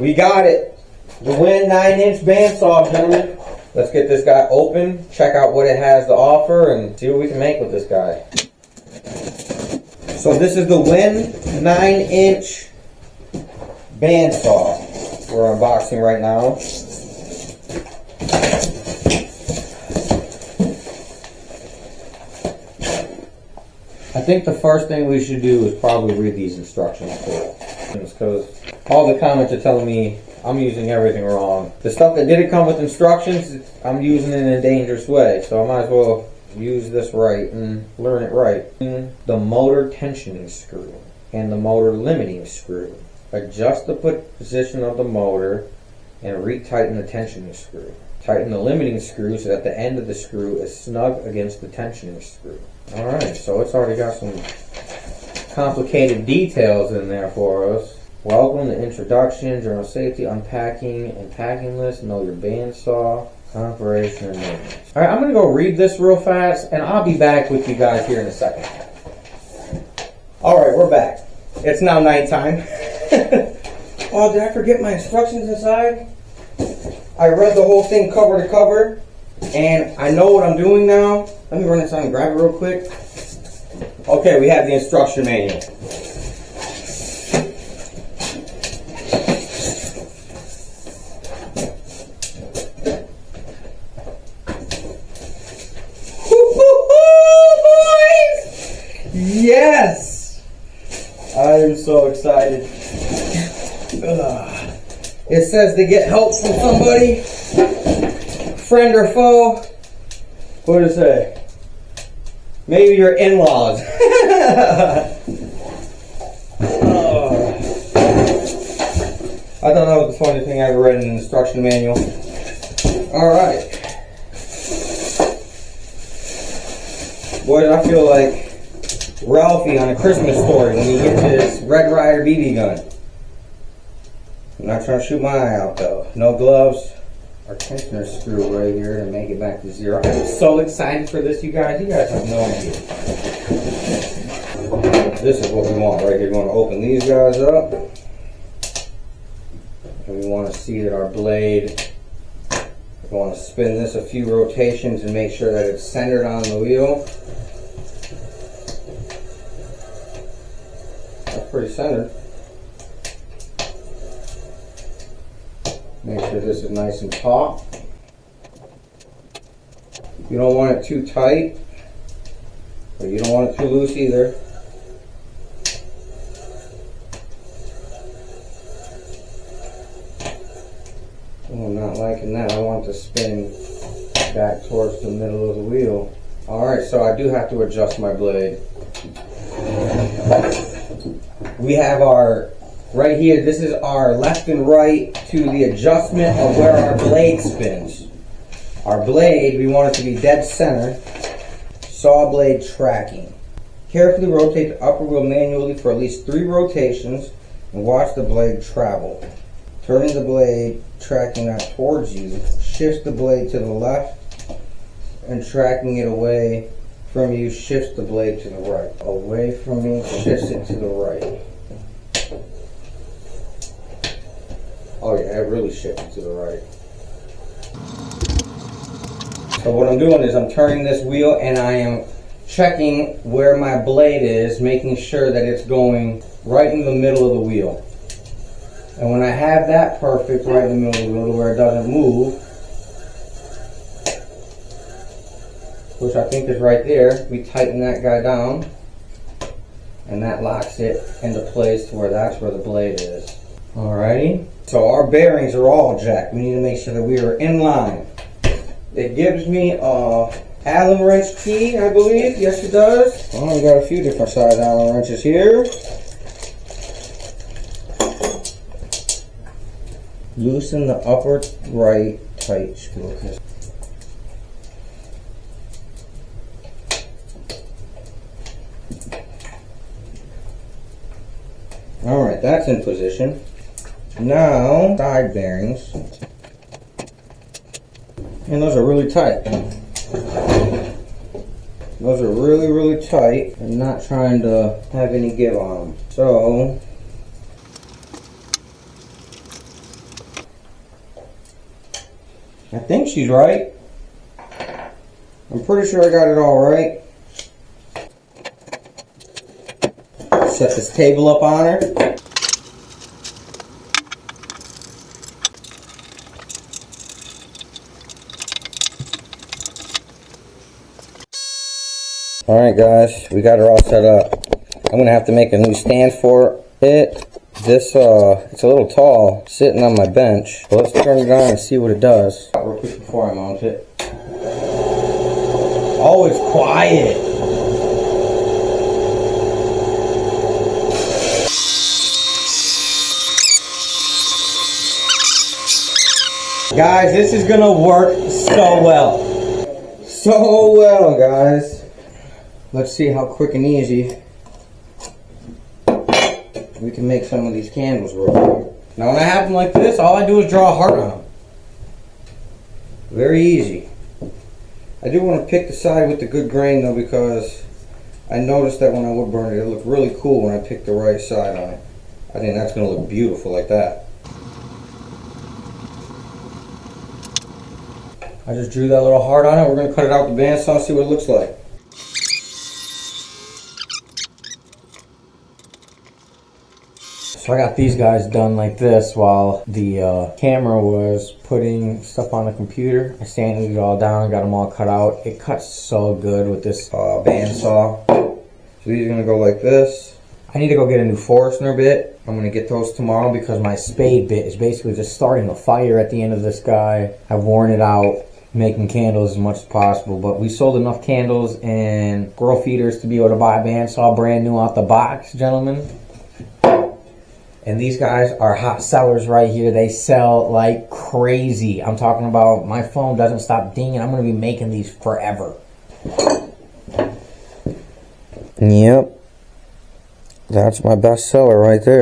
We got it. The WEN 9-inch bandsaw, gentlemen. Let's get this guy open, check out what it has to offer, and see what we can make with this guy. So this is the WEN 9-inch bandsaw we're unboxing right now. I think the first thing we should do is probably read these instructions first, because all the comments are telling me I'm using everything wrong. The stuff that didn't come with instructions, I'm using it in a dangerous way, so I might as well use this right and learn it right. The motor tensioning screw and the motor limiting screw. Adjust the position of the motor and retighten the tensioning screw. Tighten the limiting screw so that the end of the screw is snug against the tensioning screw. Alright, so it's already got some complicated details in there for us. Welcome to introduction, general safety, unpacking and packing list, know your bandsaw, operation and maintenance. Alright, I'm going to go read this real fast and I'll be back with you guys here in a second. Alright, we're back. It's now nighttime. Oh, did I forget my instructions inside? I read the whole thing cover to cover and I know what I'm doing now. Let me run inside and grab it real quick. Okay, we have the instruction manual. Yes! I am so excited. It says to get help from somebody, friend or foe. What does it say? Maybe your in-laws. Oh. I thought that was the funniest thing I ever read in an instruction manual. Alright. Boy, I feel like Ralphie on A Christmas Story when he gets his Red Ryder BB gun. I'm not trying to shoot my eye out though. No gloves. Our tensioner screw right here to make it back to zero. I'm so excited for this, you guys. You guys have no idea. This is what we want right here. We want to open these guys up. And we want to see that our blade, we want to spin this a few rotations and make sure that it's centered on the wheel. That's pretty centered. Make sure this is nice and taut. You don't want it too tight, but you don't want it too loose either. Oh, I'm not liking that. I want to spin back towards the middle of the wheel. Alright, so I do have to adjust my blade. We have our right here, this is our left and right to the adjustment of where our blade spins. Our blade, we want it to be dead center. Saw blade tracking. Carefully rotate the upper wheel manually for at least 3 rotations and watch the blade travel. Turning the blade, tracking that towards you, shifts the blade to the left, and tracking it away from you shifts the blade to the right. Away from me, shifts it to the right. Oh yeah, it really shifted to the right. So what I'm doing is I'm turning this wheel and I am checking where my blade is, making sure that it's going right in the middle of the wheel. And when I have that perfect right in the middle of the wheel where it doesn't move, which I think is right there, we tighten that guy down and that locks it into place to where that's where the blade is. Alrighty. So our bearings are all jacked. We need to make sure that we are in line. It gives me a Allen wrench key, I believe. Yes, it does. Well, we got a few different size Allen wrenches here. Loosen the upper right tight screw. Alright, that's in position. Now, side bearings. And those are really tight. Those are really, really tight. I'm not trying to have any give on them. So, I think she's right. I'm pretty sure I got it all right. Set this table up on her. Alright guys, we got her all set up. I'm going to have to make a new stand for it. This, it's a little tall, sitting on my bench. So let's turn it on and see what it does. Real quick before I mount it. Oh, it's quiet. Guys, this is gonna work so well. So well, guys. Let's see how quick and easy we can make some of these candles real quick. Now when I have them like this, all I do is draw a heart on them. Very easy. I do want to pick the side with the good grain though, because I noticed that when I wood burned it, it looked really cool when I picked the right side on it. I think that's going to look beautiful like that. I just drew that little heart on it. We're going to cut it out with the bandsaw and see what it looks like. So I got these guys done like this while the camera was putting stuff on the computer. I sanded it all down, got them all cut out. It cuts so good with this bandsaw. So these are going to go like this. I need to go get a new Forstner bit. I'm going to get those tomorrow because my spade bit is basically just starting a fire at the end of this guy. I've worn it out making candles as much as possible, but we sold enough candles and squirrel feeders to be able to buy a bandsaw brand new out the box, gentlemen. And these guys are hot sellers right here. They sell like crazy. I'm talking about my phone doesn't stop dinging. I'm going to be making these forever. Yep. That's my best seller right there.